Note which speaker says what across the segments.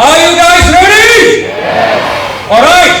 Speaker 1: Are you guys ready? Yes. All right.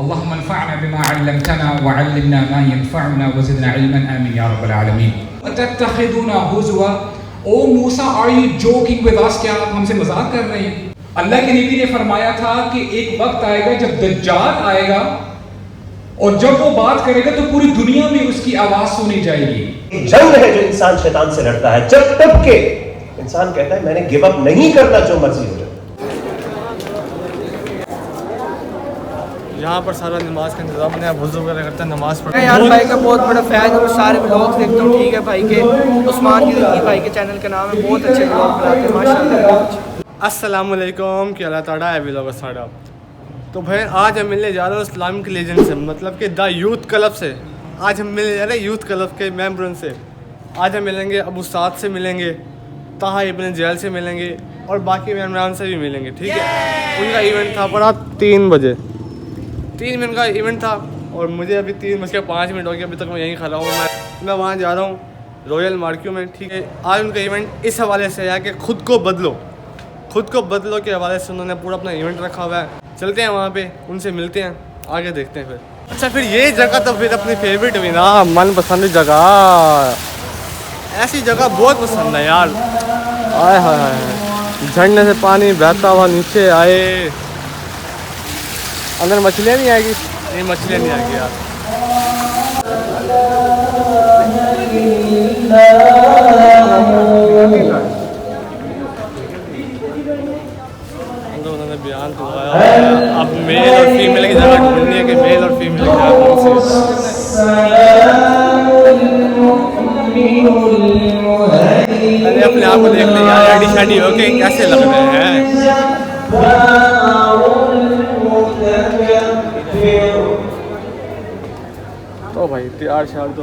Speaker 2: اللهم انفعنا بما علمتنا وعلمنا ما ينفعنا وزدنا علما آمين يا رب العالمين. أتتخذون هزوا او موسیٰ are you joking with us؟ کیا آپ ہم سے مذاق کر رہے ہیں؟ اللہ کے نبی نے فرمایا تھا کہ ایک وقت آئے گا جب دجال آئے گا اور جب وہ بات کرے گا تو پوری دنیا میں اس کی آواز سنی جائے گی.
Speaker 3: جنگ ہے جو انسان شیطان سے لڑتا ہے جب تک کہ انسان کہتا ہے میں نے گیو اپ نہیں کرنا جو مرضی ہو جائے.
Speaker 4: یہاں پر سارا نماز کا انتظام ہے, وضو وغیرہ کرتا ہے, نماز پڑھتا ہے.
Speaker 5: یار بھائی کا بہت بڑا فین ہوں, سارے بلاگس دیکھتا ہوں. ٹھیک ہے بھائی کے عثمان کی بھائی کے چینل کا نام ہے, بہت اچھے بلاگ بناتے ہیں ماشاء اللہ.
Speaker 4: السلام علیکم, کیا اللہ تعالیٰ ہے ولاگ ساڑا. تو بھائی آج ہم ملنے جا رہے ہیں اسلامک لیجنڈ سے, مطلب کہ دا یوتھ کلب سے. آج ہم ملنے جا رہے ہیں یوتھ کلب کے ممبرن سے. آج ہم ملیں گے ابو سعد سے ملیں گے, طاہا ابن جیل سے ملیں گے اور باقی ممبران سے بھی ملیں گے. ٹھیک ہے, ان کا ایونٹ تھا پڑا 3 بجے, 3 منٹ کا ایونٹ تھا اور مجھے ابھی 3:05 ہو گیا, ابھی تک میں یہیں کھڑا ہوں. میں وہاں جا رہا ہوں رویل مارکیٹ میں. ٹھیک ہے, آج ان کا ایونٹ اس حوالے سے ہے کہ خود کو بدلو, خود کو بدلو کے حوالے سے انہوں نے پورا اپنا ایونٹ رکھا ہوا ہے. چلتے ہیں وہاں پہ, ان سے ملتے ہیں, آگے دیکھتے ہیں. پھر اچھا, پھر یہ جگہ تو پھر اپنی فیوریٹ ہوئی نا, من پسند جگہ. ایسی جگہ بہت پسند ہے یار. آئے ہائے ہائے, جھرنے سے پانی بہتا ہوا نیچے آئے. اندر مچھلیاں نہیں آئے گی, نہیں مچھلیاں نہیں آئے گی یار. انہوں نے بیان تو آیا, اب میل اور فیمیل کی جگہ ڈھونڈنی ہے کہ میل اور فیمیل کی جگہ کون سی. ارے اپنے آپ کو دیکھ لیں یار, ریڈی شیڈی ہو کے کیسے لگ رہے ہیں. تو بھائی تیار شار تو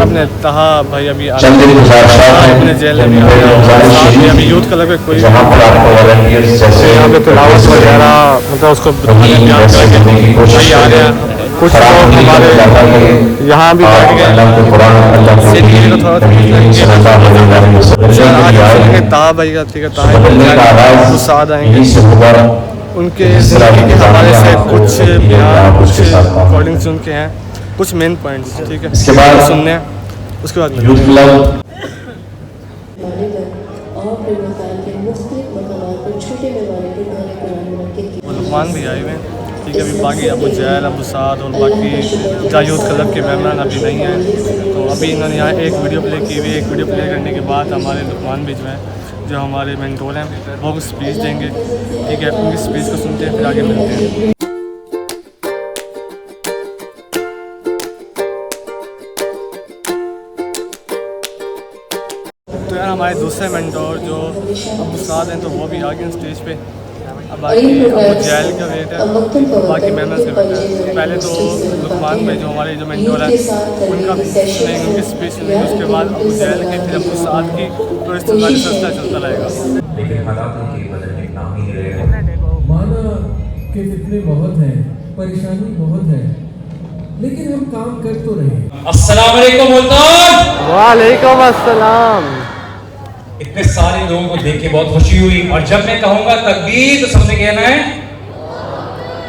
Speaker 4: اپنے طاہا بھائی ابھی اپنے جیل میں ابھی یوتھ کلب کے کوئی یہاں پہ تلاوت وغیرہ مطلب اس کو بیان کر کے بھائی آ رہے ہیں. کچھ لوگ ہمارے یہاں بھی بیٹھ گئے, سیٹی کو تھوڑا طاہا بھائی کا. ٹھیک ہے, طاہا سعد آئیں گے, ان کے زندگی کے حوالے سے کچھ بیان, کچھ ریکارڈنگس ان کے ہیں, کچھ مین پوائنٹس. ٹھیک ہے, اس کے بعد سننے ہیں, اس کے بعد لقمان بھی آئے ہوئے ہیں. ٹھیک ہے, ابھی باقی ابو جہل, ابو سعد اور باقی دا یوتھ کلب کے ممبران ابھی نہیں ہیں. تو ابھی انہوں نے یہاں ایک ویڈیو پلے کی ہوئی ہے. ایک ویڈیو پلے کرنے کے بعد ہمارے لقمان بھی جو ہیں, جو ہمارے مینٹور ہیں, وہ اسپیچ دیں گے. ٹھیک ہے, ان کی اسپیچ کو سنتے ہیں, پھر آگے ملتے ہیں. تو یار ہمارے دوسرے مینٹور جو ابو سعد ہیں, تو وہ بھی آ گئے اسٹیج پہ. اب باقی ابو جہل کا ویٹ ہے, باقی ممبرس کا ویٹ ہے. پہلے تو لقمان بھائی جو ہمارے جو مینٹور ہیں ان کا سنیں گے, ان کی اسپیچ سنیں گے, اس کے بعد ابو جہل کے, پھر ابو سعد کی. تو اس طرح سلسلہ چلتا رہے گا.
Speaker 6: لیکن حالاتوں کی بدلنے کا نام ہی نہیں رہے.
Speaker 7: مانا کہ فتنے بہت ہیں, پریشانی بہت ہے, لیکن ہم کام کر تو رہے ہیں.
Speaker 1: السلام علیکم ملتان.
Speaker 4: وعلیکم السلام.
Speaker 1: اتنے سارے لوگوں کو دیکھ کے بہت خوشی ہوئی, اور جب میں کہوں گا تکبیر تو سب نے کہنا ہے,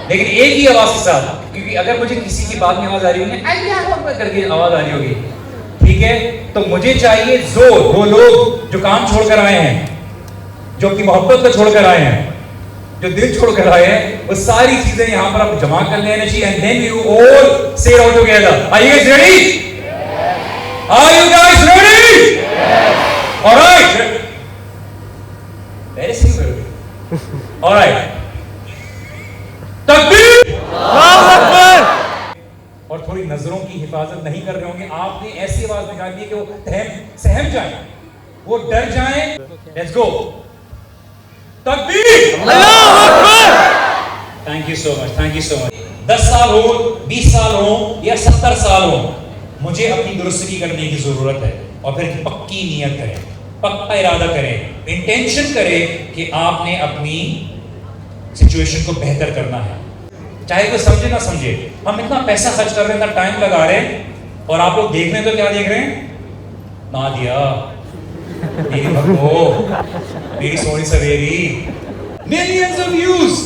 Speaker 1: لیکن ایک ہی آواز کے ساتھ, کیونکہ اگر مجھے کسی کی بات میں آواز آ رہی ہوگی, اللہ اکبر کر کے آواز آ رہی ہوگی, ٹھیک ہے, تو مجھے چاہیے زور. وہ لوگ جو کام چھوڑ کر آئے ہیں, جو اپنی محبت کو چھوڑ کر آئے ہیں, جو دل چھوڑ کر آئے ہیں, وہ ساری چیزیں یہاں پر آپ جمع کر لیں نشی, and then you all say it out together. Are you guys ready? Are you guys ready? All right. Very simple. All right. تکبیر.
Speaker 4: اللہ اکبر.
Speaker 1: اور تھوڑی نظروں کی حفاظت نہیں کر رہے ہوں گے آپ. آپ نے ایسی آواز نکالی کہ وہ سہم جائیں, وہ ڈر جائیں. لیٹس گو, تکبیر, اللہ اکبر. Thank you so much, thank you so much. 10 سال ہو, 20 سال ہو یا 70 سال ہو, مجھے اپنی درستگی کرنے کی ضرورت ہے. اور پھر پکی نیت کریں, پکا ارادہ کریں, انٹینشن کریں کہ آپ نے اپنی سچویشن کو بہتر کرنا ہے, چاہے کوئی سمجھے نہ سمجھے. ہم اتنا پیسہ خرچ کر رہے ہیں, اتنا ٹائم لگا رہے ہیں, اور آپ لوگ دیکھ رہے ہیں تو کیا دیکھ رہے ہیں؟ نادیہ, میری بھگو, میری سونی سویری, ملینز آف ویوز.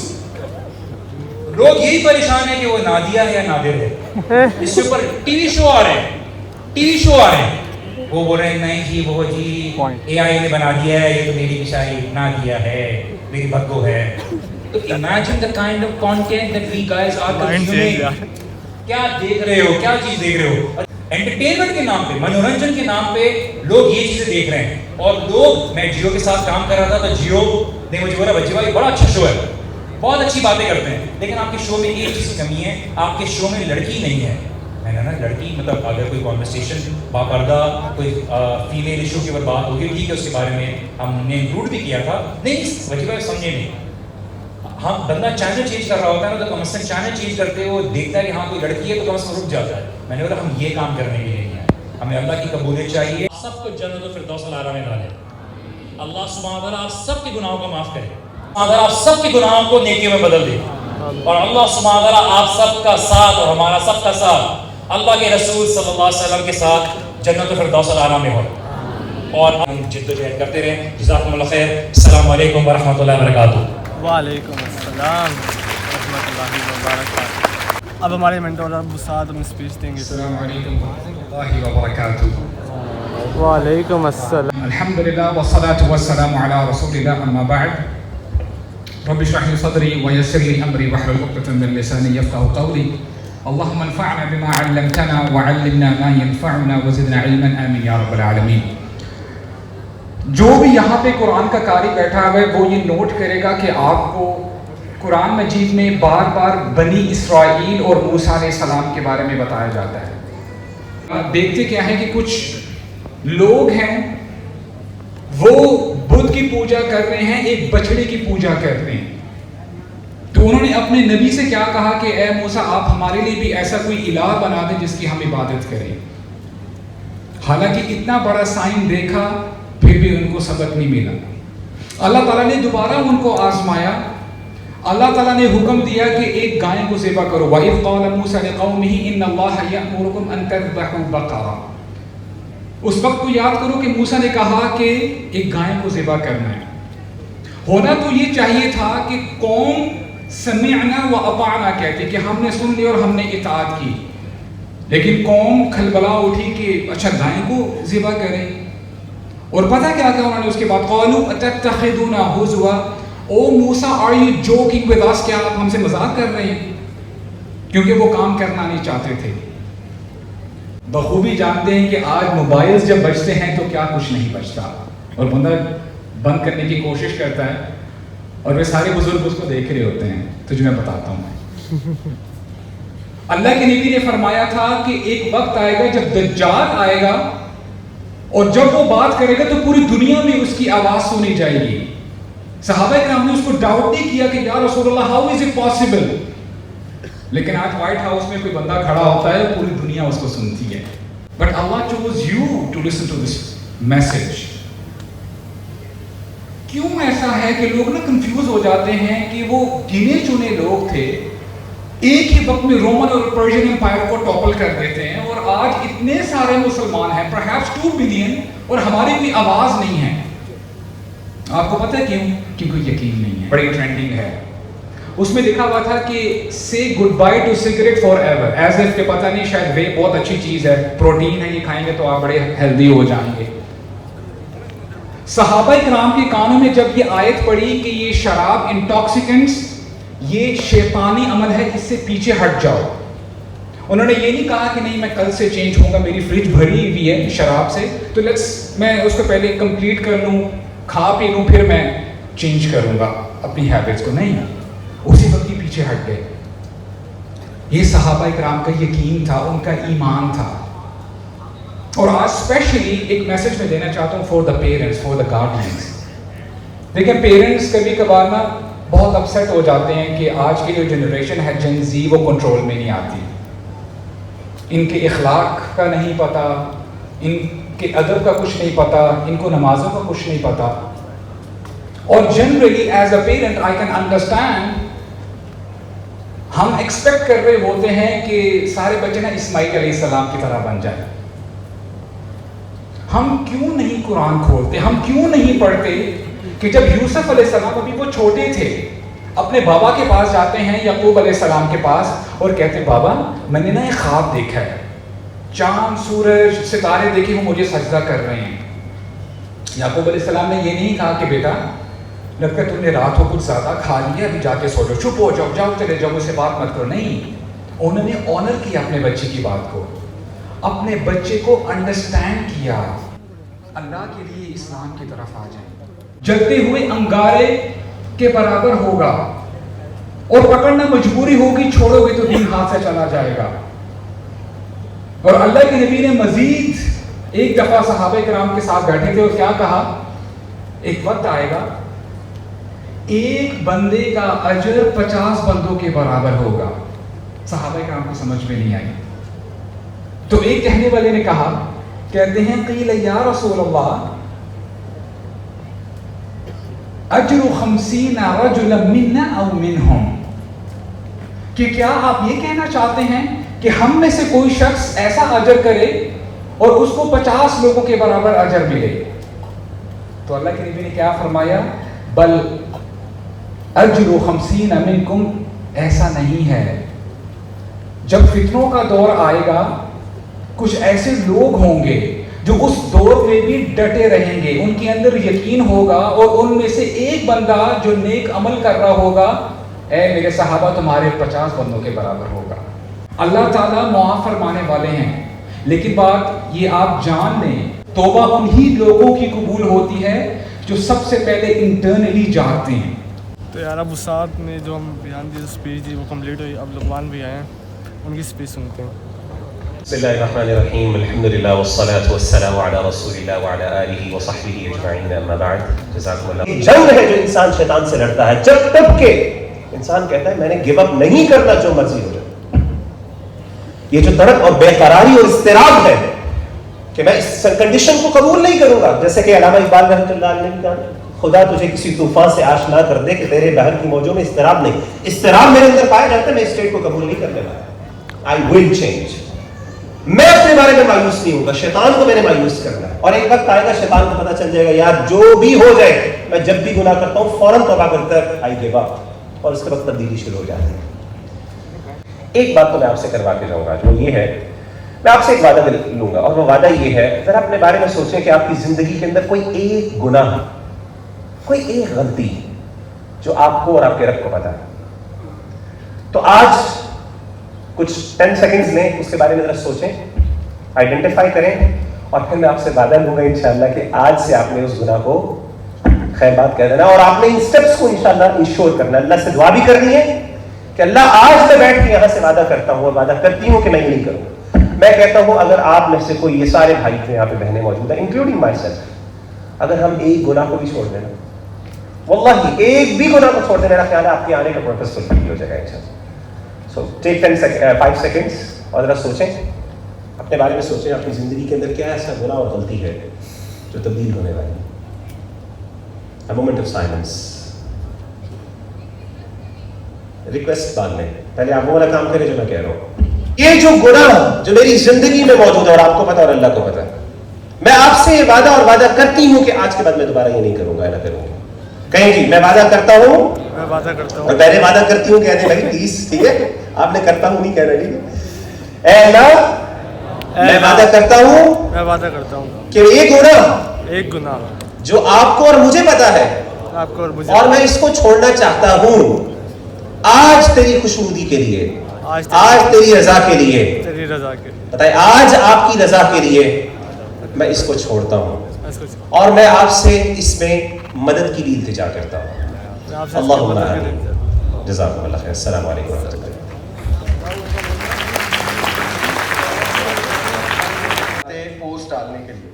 Speaker 1: لوگ یہی پریشان ہیں کہ وہ نادیہ ہے یا نادر ہے. اس کے اوپر ٹی وی شو آ رہے ہیں, ٹی وی شو آ رہے ہیں, وہ بول رہے ہیں نہیں جی وہ جی اے آئی نے بنا دیا ہے, یہ تو میری بچاری نادیہ ہے, میری بھگو ہے. تو imagine the kind of content that we guys are consuming. کیا دیکھ رہے ہو, کیا چیز دیکھ رہے ہو؟ انٹرٹینمنٹ کے نام پہ, منورنجن کے نام پہ لوگ یہ چیزیں دیکھ رہے ہیں. اور لوگ, میں جیو کے ساتھ کام کر رہا تھا تو جیو نے مجھے بولا بچے بھائی بڑا اچھا شو ہے, بہت اچھی باتیں کرتے ہیں, لیکن آپ کے شو میں ایک چیز کی کمی ہے, آپ کے شو میں لڑکی نہیں ہے. میں نے نا لڑکی مطلب اگر کوئی کانورسیشن باپردہ کوئی فیمیل ایشو کے اوپر بات ہوگی ٹھیک ہے, اس کے بارے میں ہم نے انکلوڈ بھی کیا تھا. نہیں بچے بھائی سمجھے نہیں, ہم بندہ چینل چینج کر رہا ہوتا ہے نا, تو کم از کم چینل چینج کرتے وہ دیکھتا ہے کہ ہاں کوئی لڑکی ہے تو کم از کم رک جاتا ہے. میں نے بولا ہم یہ کام کرنے کے لیے نہیں ہیں, ہمیں اللہ کی قبولیت چاہیے. سب کو جنت الفردوس الاعلیٰ میں ڈالے. اللہ سبحانہ وتعالیٰ آپ سب کے گناہوں کو معاف کرے, آپ سب کے گناہوں کو نیکیوں میں بدل دے, اور اللہ سبحانہ وتعالیٰ آپ سب کا ساتھ اور ہمارا سب کا ساتھ اللہ کے رسول صلی اللہ علیہ وسلم کے ساتھ جنت الفردوس الاعلیٰ میں ہو. اور ہم جد و جہد کرتے رہیں. جزاکم اللہ خیر. السلام علیکم ورحمۃ اللہ وبرکاتہ.
Speaker 4: وعلیکم السلام ورحمۃ اللہ وبرکاتہ. اب ہمارے مینٹور ابو سعد ہم اسپیچ دیں گے.
Speaker 2: السلام علیکم ورحمۃ اللہ وبرکاتہ.
Speaker 4: وعلیکم السلام.
Speaker 2: الحمدللہ والصلاة والسلام علی رسول اللہ, اما بعد. رب اشرح لي صدري ويسر لي امري واحلل عقدة من لساني يفقهوا قولي. اللهم انفعنا بما علمتنا وعلمنا ما ينفعنا وزدنا علما, آمین یا رب العالمین. جو بھی یہاں پہ قرآن کا قاری بیٹھا ہوا ہے وہ یہ نوٹ کرے گا کہ آپ کو قرآن مجید میں بار بار بنی اسرائیل اور موسیٰ علیہ السلام کے بارے میں بتایا جاتا ہے. دیکھتے کیا ہے کہ کچھ لوگ ہیں وہ بدھ کی پوجا کر رہے ہیں, ایک بچڑے کی پوجا کر رہے ہیں. تو انہوں نے اپنے نبی سے کیا کہا کہ اے موسیٰ آپ ہمارے لیے بھی ایسا کوئی الہ بنا دیں جس کی ہم عبادت کریں. حالانکہ اتنا بڑا سائن دیکھا پھر بھی ان کو سبق نہیں ملا. اللہ تعالیٰ نے دوبارہ ان کو آزمایا. اللہ تعالیٰ نے حکم دیا کہ ایک گائے کو ذبح کرو. وَإِذْ قَالَ مُوسَىٰ لِقَوْمِهِ إِنَّ اللَّهَ يَأْمُرُكُمْ أَن تَذْبَحُوا بَقَرَةً. اس وقت کو یاد کرو کہ موسیٰ نے کہا کہ ایک گائے کو ذبح کرنا ہے. ہونا تو یہ چاہیے تھا کہ قوم سمعنا و اطعنا کہتی کہ ہم نے سن لی اور ہم نے اطاعت کی, لیکن قوم کھلبلا اٹھی کہ اچھا گائے کو ذبح کریں. اور پتہ کیا کہا انہوں نے اس کے بعد, قالوا اتتخذونا ہزوا. او موسیٰ are you joking with us, کیا آپ ہم سے مذاق کر رہے ہیں؟ کیونکہ وہ کام کرنا نہیں چاہتے تھے. بخوبی جانتے ہیں کہ آج موبائلز جب بجتے ہیں تو کیا کچھ نہیں بجتا, اور بندہ بند کرنے کی کوشش کرتا ہے اور وہ سارے بزرگ اس کو دیکھ رہے ہوتے ہیں. تجھے میں بتاتا ہوں, اللہ کے نبی نے فرمایا تھا کہ ایک وقت آئے گا جب دجال آئے گا اور جب وہ بات کرے گا تو پوری دنیا میں اس کی آواز سنی جائے گی. صحابہ کرام نے اس کو ڈاؤٹ نہیں کیا کہ یا رسول اللہ ہاؤ از اٹ پاسبل, لیکن آج وائٹ ہاؤس میں کوئی بندہ کھڑا ہوتا ہے پوری دنیا اس کو سنتی ہے. بٹ اللہ chose you to listen to this message. کیوں ایسا ہے کہ لوگ نا کنفیوز ہو جاتے ہیں کہ وہ گنے چنے لوگ تھے, ایک ہی وقت میں رومن اور پرشین امپائر کو ٹاپل کر دیتے ہیں, اور آج اتنے سارے مسلمان ہیں, پرہیپس 2 بلین, اور ہماری کوئی آواز نہیں ہے. آپ کو پتہ ہے کیوں؟ کیونکہ یقین نہیں ہے. بڑی ٹرینڈنگ ہے. اس میں لکھا ہوا تھا کہ say goodbye to cigarette forever, as if کہ پتہ نہیں شاید وہ بہت اچھی چیز ہے, پروٹین ہے, یہ کھائیں گے تو آپ بڑے ہیلدی ہو جائیں گے. صحابہ کرام کے کانوں میں جب یہ آیت پڑھی کہ یہ شراب انٹاکسیکنٹس یہ شیطانی عمل ہے, اس سے پیچھے ہٹ جاؤ, انہوں نے یہ نہیں کہا کہ نہیں میں کل سے چینج ہوں گا, میری فریج بھری ہوئی ہے شراب سے تو میں اس کو پہلے کمپلیٹ کر لوں, کھا پی لوں, پھر میں چینج کروں گا اپنی ہیبٹس کو. نہیں, اسی وقت ہی پیچھے ہٹ گئے. یہ صحابہ کرام کا یقین تھا, ان کا ایمان تھا. اور آج اسپیشلی ایک میسج میں دینا چاہتا ہوں for the parents, for the guardians. دیکھیں پیرنٹس کبھی کبھار نا بہت اپسیٹ ہو جاتے ہیں کہ آج کی جو جنریشن ہے جن زی وہ کنٹرول میں نہیں آتی، ان کے اخلاق کا نہیں پتہ، ان کے ادب کا کچھ نہیں پتہ، ان کو نمازوں کا کچھ نہیں پتہ. اور generally as a parent I can understand, ہم ایکسپیکٹ کر رہے ہوتے ہیں کہ سارے بچے نا اسماعیل علیہ السلام کی طرح بن جائیں. ہم کیوں نہیں قرآن کھولتے، ہم کیوں نہیں پڑھتے کہ جب یوسف علیہ السلام ابھی وہ چھوٹے تھے اپنے بابا کے پاس جاتے ہیں، یعقوب علیہ السلام کے پاس، اور کہتے ہیں بابا میں نے نا ایک خواب دیکھا ہے، چاند سورج ستارے دیکھے وہ مجھے سجدہ کر رہے ہیں. یعقوب علیہ السلام نے یہ نہیں کہا کہ بیٹا لگتا ہے تم نے رات کو کچھ زیادہ کھا لیا، ابھی جا کے سو جاؤ، چپ ہو جاؤ، جاؤ چلے جاؤ، مجھ سے بات مت کرو. نہیں، انہوں نے آنر کیا اپنے بچے کی بات کو، اپنے بچے کو انڈرسٹینڈ کیا. اللہ کے لیے اسلام کی طرف آ جائیں. جلتے ہوئے انگارے کے برابر ہوگا، اور پکڑنا مجبوری ہوگی، چھوڑو گے تو دین ہاتھ سے چلا جائے گا. اور اللہ کے نبی نے مزید ایک دفعہ صحابہ کرام کے ساتھ بیٹھے تھے اور کیا کہا، ایک وقت آئے گا ایک بندے کا اجر 50 بندوں کے برابر ہوگا. صحابہ کرام کو سمجھ میں نہیں آئی. تو ایک کہنے والے نے کہا، کہتے ہیں قیل یا رسول اللہ اجر 50 رجلا منا او منہم، کہ کیا آپ یہ کہنا چاہتے ہیں کہ ہم میں سے کوئی شخص ایسا اجر کرے اور اس کو 50 لوگوں کے برابر اجر ملے؟ تو اللہ کے نبی نے کیا فرمایا، بل اجر 50 منکم، ایسا نہیں ہے. جب فتنوں کا دور آئے گا کچھ ایسے لوگ ہوں گے جو اس دور میں بھی ڈٹے رہیں گے، ان کے اندر یقین ہوگا، اور ان میں سے ایک بندہ جو نیک عمل کر رہا ہوگا، اے میرے صحابہ تمہارے 50 بندوں کے برابر ہوگا. اللہ تعالیٰ معاف فرمانے والے ہیں، لیکن بات یہ آپ جان لیں توبہ انہی لوگوں کی قبول ہوتی ہے جو سب سے پہلے انٹرنلی جاگتے ہیں.
Speaker 4: تو یار اب استاد نے جو ہم بیان دی اسپیچ دی وہ کمپلیٹ ہوئی، اب لقمان بھی آئے ہیں، ان کی اسپیچ سنتے ہیں.
Speaker 3: بسم اللہ الرحمن الرحیم، الحمدللہ والصلاة والسلام علی رسول اللہ وعلی آلہ وصحبہ اجمعین، اما بعد. جزاکم اللہ. یہ جنگ ہے جو انسان شیطان سے لڑتا ہے، جب تک کہ انسان کہتا ہے میں نے گیو اپ نہیں کرنا، جو مرضی ہو جائے. یہ جو تڑپ اور بے قراری اور اضطراب ہے کہ میں اس کنڈیشن کو قبول نہیں کروں گا، جیسے کہ علامہ اقبال رحمۃ اللہ علیہ نے کہا، خدا تجھے کسی طوفان سے آشنا کر دے کہ تیرے بحر کی موجوں میں اضطراب نہیں. اضطراب میرے اندر پایا جاتا ہے، میں اسٹیٹ کو قبول نہیں کرنے والا. آئی ول چینج. میں اپنے بارے میں مایوس نہیں ہوں گا، شیطان کو میں نے مایوس کرنا ہے. اور ایک وقت آئے گا شیطان کو پتہ چل جائے گا یار جو بھی ہو جائے، میں جب بھی گناہ کرتا ہوں فوراً توبہ کرتا ہے، آئی گیو اپ، اور اس کے بعد تبدیلی شروع ہو جاتی ہے. ایک بات تو میں آپ سے کروا کے جاؤں گا، جو یہ ہے میں آپ سے ایک وعدہ لوں گا، اور وہ وعدہ یہ ہے، ذرا اپنے بارے میں سوچیں کہ آپ کی زندگی کے اندر کوئی ایک گناہ، کوئی ایک غلطی جو آپ کو اور آپ کے رب کو پتا ہے. تو آج کچھ 10 سیکنڈز لیں، اس کے بارے میں ذرا سوچیں، آئیڈینٹیفائی کریں، اور پھر میں آپ سے وعدہ لوں گا انشاءاللہ کہ آج سے آپ نے اس گناہ کو خیر بات کہہ دینا، اور آپ نے ان سٹیپس کو انشاءاللہ انشور کرنا. اللہ سے دعا بھی کرنی ہے کہ اللہ آج میں بیٹھ کے یہاں سے وعدہ کرتا ہوں اور وعدہ کرتی ہوں کہ میں یہ نہیں کروں. میں کہتا ہوں اگر آپ میں سے کوئی، یہ سارے بھائی جو یہاں پہ بہنیں موجود ہیں انکلوڈنگ مائی سیلف، اگر ہم ایک گناہ کو بھی چھوڑ دینا، واللہ ایک بھی گناہ کو چھوڑ دینا، میرا خیال ہے آپ کے آنے کا پرپس فلفل ہو جائے گا انشاءاللہ. سو ٹیک 5 سیکنڈس اور ذرا سوچیں، اپنے بارے میں سوچیں، اپنی زندگی کے اندر کیا ایسا گناہ اور غلطی ہے جو تبدیل ہونے والی ہے. A moment of silence. Request ڈال لیں، پہلے آپ وہ والا کام کریں جو میں کہہ رہا ہوں. یہ جو گناہ جو میری زندگی میں موجود ہے اور آپ کو پتا اور اللہ کو پتا ہے، میں آپ سے یہ وعدہ اور وعدہ کرتی ہوں کہ آج کے بعد میں دوبارہ یہ نہیں کروں گا، نہ کروں گا. کہیں جی میں وعدہ کرتا ہوں،
Speaker 4: میں وعدہ کرتا ہوں،
Speaker 3: اور پہلے وعدہ کرتی ہوں کہنے لگی پلیز، ٹھیک ہے، آپ نے کرتا ہوں نہیں کہنا، ٹھیک ہے. اے اللہ میں وعدہ کرتا ہوں،
Speaker 4: میں وعدہ کرتا ہوں
Speaker 3: کہ
Speaker 4: ایک گناہ
Speaker 3: جو آپ کو اور مجھے پتا ہے،
Speaker 4: آپ کو اور مجھے،
Speaker 3: اور میں اس کو چھوڑنا چاہتا ہوں آج تیری خوشنودی کے لیے، آج تیری رضا کے لیے،
Speaker 4: تیری رضا کے لیے،
Speaker 3: بتائیں آج آپ کی رضا کے لیے میں اس کو چھوڑتا ہوں، اور میں آپ سے اس میں مدد کی بھی التجا کرتا ہوں. اللہم آمین. جزاکم اللہ خیر. السلام علیکم ورحمۃ اللہ.
Speaker 8: پوسٹ ڈالنے کے لیے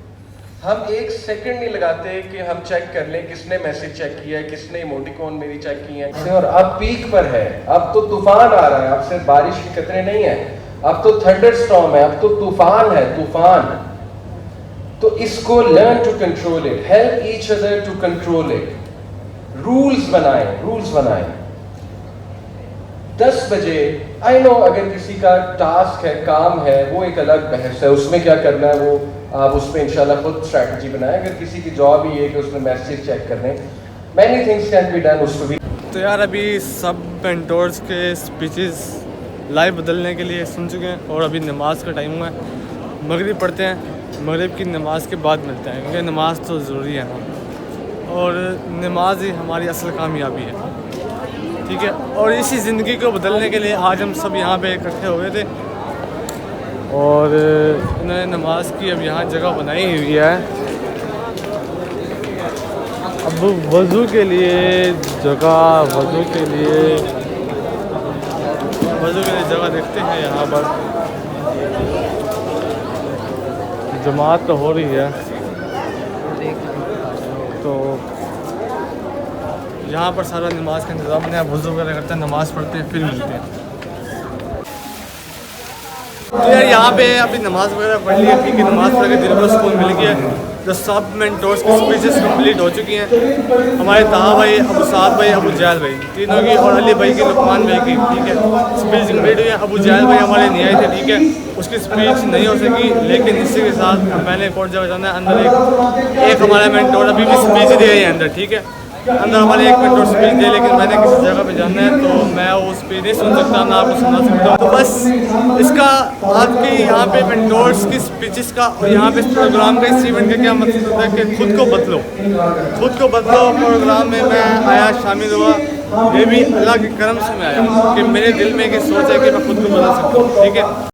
Speaker 8: ہم 1 سیکنڈ نہیں لگاتے کہ ہم چیک کر لیں کس نے میسج چیک کیا ہے, کس نے ایموٹیکون میری چیک کی ہے. اور اب پیک پر ہے, اب تو طوفان آ رہا ہے, اب صرف بارش کے قطرے نہیں ہیں, اب تو تھنڈر سٹارم ہے, اب تو طوفان ہے, طوفان. تو اس کو learn to control it, help each other to control it. Rules بنائیں. 10 بجے آئی نو اگر کسی کا ٹاسک ہے, کام ہے, وہ ایک الگ بحث ہے, اس میں کیا کرنا ہے وہ آپ اس پہ انشاءاللہ خود اسٹریٹجی بنائیں. اگر کسی کی جاب ہی ہے کہ اس میں میسیج چیک کرنے, many things can be done, اس کو بھی.
Speaker 4: تو یار ابھی سب مینٹورز کے اسپیچز لائف بدلنے کے لیے سن چکے ہیں, اور ابھی نماز کا ٹائم ہوا ہے, مغرب پڑھتے ہیں, مغرب کی نماز کے بعد ملتے ہیں, کیونکہ نماز تو ضروری ہے نا, اور نماز ہی ہماری اصل کامیابی ہے. ٹھیک ہے, اور اسی زندگی کو بدلنے کے لیے آج ہم سب یہاں پہ اکٹھے ہوئے تھے, اور انہوں نے نماز کی اب یہاں جگہ بنائی ہوئی ہے. اب وضو کے لیے جگہ, وضو کے لیے جگہ دیکھتے ہیں. یہاں پر جماعت تو ہو رہی ہے, تو یہاں پر سارا نماز کا انتظام ہے. وضو وغیرہ کرتے ہیں, نماز پڑھتے ہیں, پھر ملتے ہیں. تو یار یہاں پہ ابھی نماز وغیرہ پڑھ لی ہے, ٹھیک ہے, نماز پڑھ کے دل کو سکون مل گیا. جو سب مینٹورس کی اسپیچز کمپلیٹ ہو چکی ہیں, ہمارے طہا بھائی, ابو سعد بھائی, ابو جہل بھائی, تینوں کی, اور علی بھائی کی, لقمان بھائی کی, ٹھیک ہے, اسپیچ کمپلیٹ ہوئی ہے. ابو جہل بھائی ہمارے نہیں آئے تھے, ٹھیک ہے, اس کی اسپیچ نہیں ہو سکی, لیکن اسی کے ساتھ میں نے ایک اور جگہ جانا ہے. اندر ایک ہمارا مینٹور ابھی بھی اسپیچ دے رہی ہے اندر, ٹھیک ہے, اندر ہمارے ایک مینٹور اسپیچ دے, لیکن میں نے کسی جگہ پہ جانا ہے, تو میں وہ اسپیچ نہیں سن سکتا, نہ آپ کو سنا سکتا ہوں. تو بس اس کا آج کی یہاں پہ مینٹورس کی اسپیچز کا, اور یہاں پہ اس پروگرام کا, اس ایونٹ کا کیا مقصد ہوتا ہے کہ خود کو بدلو. پروگرام میں آیا, شامل ہوا, یہ بھی اللہ کے کرم سے میں آیا کہ میرے دل میں ایک سوچ ہے کہ میں خود کو بدل سکتا ہوں. ٹھیک ہے.